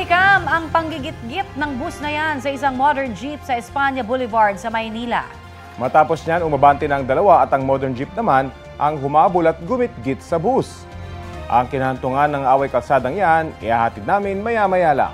Nalikam ang panggigit-git ng bus na yan sa isang modern jeep sa Espanya Boulevard sa Maynila. Matapos niyan, umabante ng dalawa at ang modern jeep naman ang humabol at gumit-git sa bus. Ang kinahantungan ng away kalsadang yan, ihahatid namin maya-maya lang.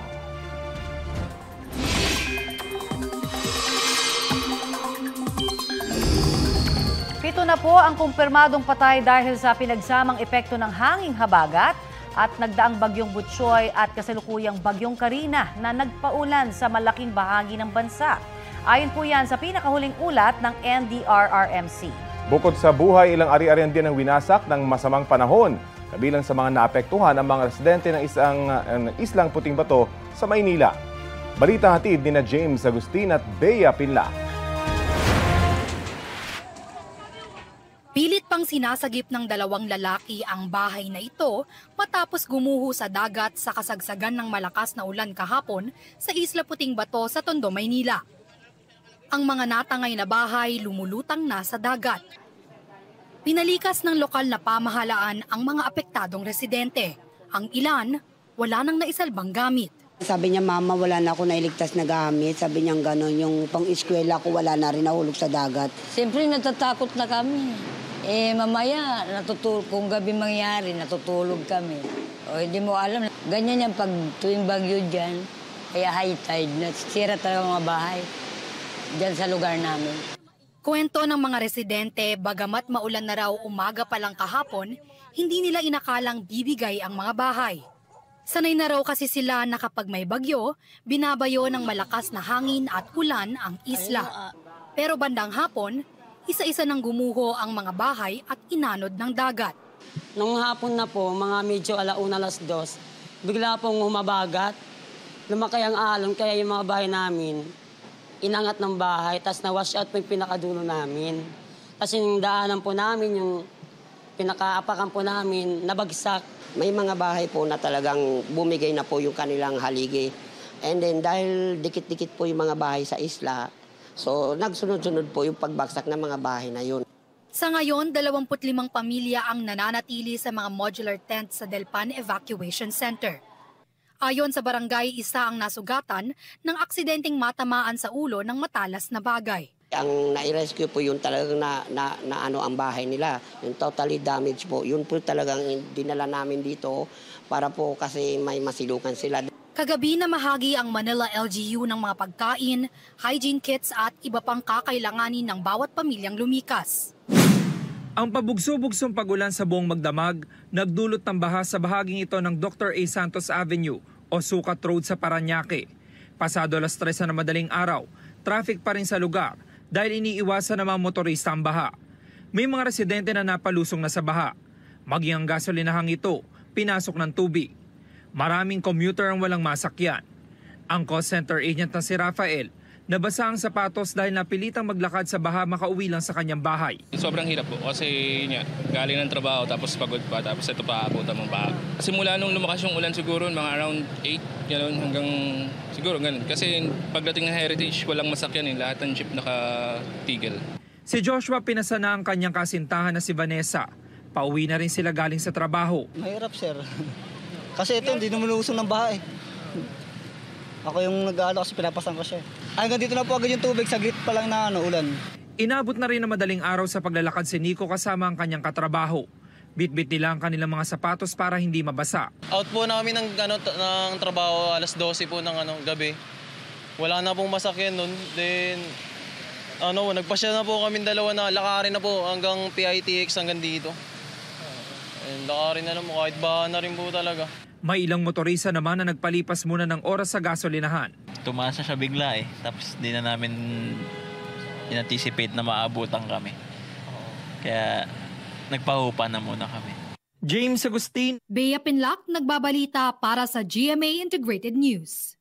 Pito na po ang kumpirmadong patay dahil sa pinagsamang epekto ng hanging habagat at nagdaang bagyong Butchoy at kasalukuyang bagyong Karina na nagpaulan sa malaking bahagi ng bansa. Ayon po yan sa pinakahuling ulat ng NDRRMC. Bukod sa buhay, ilang ari-arian din ang winasak ng masamang panahon. Kabilang sa mga naapektuhan ang mga residente ng Islang Puting Bato sa Maynila. Balita hatid ni James Agustin at Bea Pinla. Pilit pang sinasagip ng dalawang lalaki ang bahay na ito matapos gumuho sa dagat sa kasagsagan ng malakas na ulan kahapon sa Isla Puting Bato sa Tondo, Maynila. Ang mga natangay na bahay lumulutang na sa dagat. Pinalikas ng lokal na pamahalaan ang mga apektadong residente. Ang ilan, wala nang naisalbang gamit. Sabi niya, mama, wala na ako nailigtas na gamit. Sabi niya gano'n, yung pang-eskwela ko wala na rin, nahulog sa dagat. Siyempre natatakot na kami. Mamaya, kung gabi mangyari, natutulog kami. O, hindi mo alam. Ganyan yan pag tuwing bagyo dyan, kaya high tide, nasira talaga mga bahay dyan sa lugar namin. Kwento ng mga residente, bagamat maulan na raw umaga pa lang kahapon, hindi nila inakalang bibigay ang mga bahay. Sanay na raw kasi sila na kapag may bagyo, binabayo ng malakas na hangin at ulan ang isla. Pero bandang hapon, isa-isa nang gumuho ang mga bahay at inanod ng dagat. Nung hapon na po, mga medyo 1:00, 2:00, bigla pong humabagat. Lumakay ang alon, kaya yung mga bahay namin, inangat ng bahay, tapos na-wash out po yung pinakadulo namin. Tapos yung daanan po namin, yung pinakaapakan po namin, nabagsak. May mga bahay po na talagang bumigay na po yung kanilang haligi. And then dahil dikit-dikit po yung mga bahay sa isla, so nagsunod-sunod po yung pagbagsak ng mga bahay na yun. Sa ngayon, 25 pamilya ang nananatili sa mga modular tents sa Delpan Evacuation Center. Ayon sa barangay, isa ang nasugatan ng aksidenteng matamaan sa ulo ng matalas na bagay. Ang nai-rescue po yung talagang na ang bahay nila, yung totally damaged po. Yun po talagang dinala namin dito para po kasi may masilukan sila. Kagabi na mahagi ang Manila LGU ng mga pagkain, hygiene kits at iba pang kakailanganin ng bawat pamilyang lumikas. Ang pabugso-bugsong pagulan sa buong Magdamag nagdulot ng baha sa bahaging ito ng Dr. A. Santos Avenue o Sukat Road sa Parañaque. Pasado 3:00 na madaling araw, traffic pa rin sa lugar dahil iniiwasan ng mga motorista ang baha. May mga residente na napalusong na sa baha. Maging ang gasolinahang ito, pinasok ng tubig. Maraming commuter ang walang masakyan. Ang call center agent na si Rafael, nabasa ang sapatos dahil napilitang maglakad sa baha makauwi lang sa kanyang bahay. Sobrang hirap po kasi galing ng trabaho tapos pagod pa tapos ito pa abutan ng baha. Simula nung lumakas yung ulan siguro mga around 8 gano'n hanggang siguro gano'n. Kasi pagdating ng Heritage walang masakyan lahat ng jeep nakatigil. Si Joshua pinasa na ang kanyang kasintahan na si Vanessa. Pauwi na rin sila galing sa trabaho. Mahirap sir. Kasi ito hindi naman usong ng baha eh. Ako yung nag-aalo kasi pinapasan ko siya. Hanggang dito na po agad yung tubig, saglit pa lang na ulan. Inabot na rin na madaling araw sa paglalakad si Nico kasama ang kanyang katrabaho. Bitbit nila ang kanilang mga sapatos para hindi mabasa. Out po namin ng trabaho 12:00 po ng gabi. Wala na pong masakyan nun. Then nagpasya na po kami dalawa na lakarin na po hanggang PITX hanggang dito. And lakarin na naman kahit baha na rin po talaga. May ilang motorista naman na nagpalipas muna ng oras sa gasolinahan. Tumaas na siya bigla tapos di na namin in-anticipate na maabutan kami. Kaya nagpahupa na muna kami. James Agustin, Bea Pinlac, nagbabalita para sa GMA Integrated News.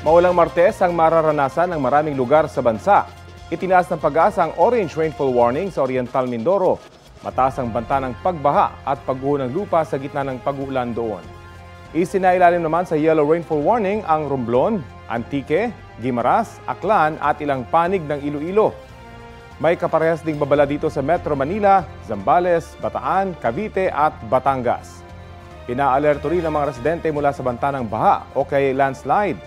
Maulang Martes ang mararanasan ng maraming lugar sa bansa. Itinaas ng Pag-asa ang orange rainfall warning sa Oriental Mindoro. Mataas ang banta ng pagbaha at pagguho ng lupa sa gitna ng pag-uulan doon. Isinailalim naman sa yellow rainfall warning ang Romblon, Antique, Guimaras, Aklan at ilang panig ng Iloilo. May kaparehas ding babala dito sa Metro Manila, Zambales, Bataan, Cavite at Batangas. Inaalerto rin ang mga residente mula sa banta ng baha o kay landslide.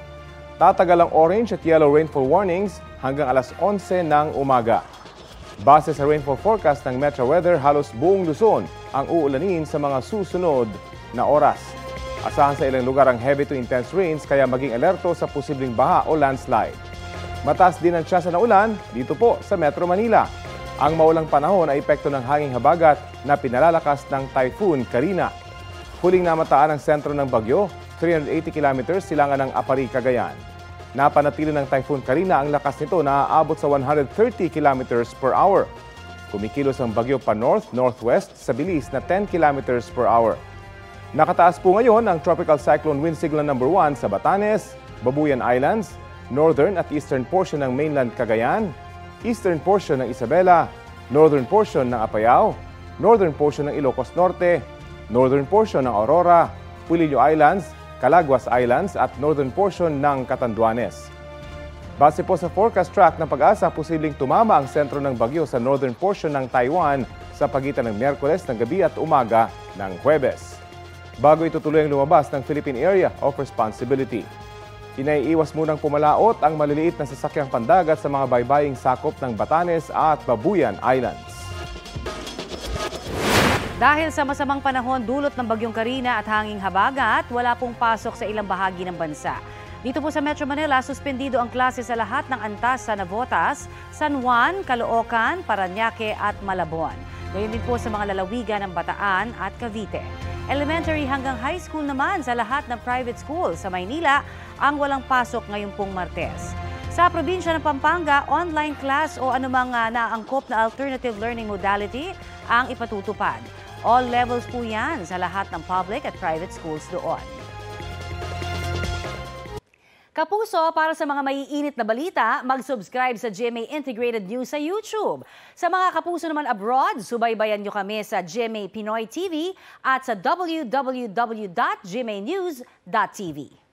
Tatagal ang orange at yellow rainfall warnings hanggang alas 11 ng umaga. Base sa rainfall forecast ng Metro Weather, halos buong Luzon ang uulanin sa mga susunod na oras. Asahan sa ilang lugar ang heavy to intense rains kaya maging alerto sa posibleng baha o landslide. Mataas din ang tsansa ng ulan dito po sa Metro Manila. Ang maulang panahon ay epekto ng hanging habagat na pinalalakas ng Typhoon Karina. Huling namataan ang sentro ng bagyo, 380 kilometers silangan ng Apari, Cagayan. Napanatili ng Typhoon Karina ang lakas nito na aabot sa 130 kilometers per hour. Kumikilos ang bagyo pa north-northwest sa bilis na 10 kilometers per hour. Nakataas po ngayon ang Tropical Cyclone Wind Signal No. 1 sa Batanes, Babuyan Islands, northern at eastern portion ng mainland Cagayan, eastern portion ng Isabela, northern portion ng Apayao, northern portion ng Ilocos Norte, northern portion ng Aurora, Pulillo Islands, Calaguas Islands at northern portion ng Catanduanes. Base po sa forecast track ng Pag-asa, posibleng tumama ang sentro ng bagyo sa northern portion ng Taiwan sa pagitan ng Miyerkules ng gabi at umaga ng Huwebes. Bago itutuloy ang lumabas ng Philippine Area of Responsibility. Inaiiwas munang pumalaot ang maliliit na sasakyang pandagat sa mga baybaying sakop ng Batanes at Babuyan Islands. Dahil sa masamang panahon dulot ng bagyong Karina at hanging habagat, wala pong pasok sa ilang bahagi ng bansa. Dito po sa Metro Manila, suspendido ang klase sa lahat ng antas sa Navotas, San Juan, Caloocan, Parañaque at Malabon. Gayon din po sa mga lalawigan ng Bataan at Cavite. Elementary hanggang high school naman sa lahat ng private school sa Maynila ang walang pasok ngayong pong Martes. Sa probinsya ng Pampanga, online class o anumang naangkop na alternative learning modality ang ipatutupad. All levels po yan sa lahat ng public at private schools doon. Kapuso, para sa mga maiinit na balita, mag-subscribe sa GMA Integrated News sa YouTube. Sa mga kapuso naman abroad, subaybayan nyo kami sa GMA Pinoy TV at sa www.gmanews.tv.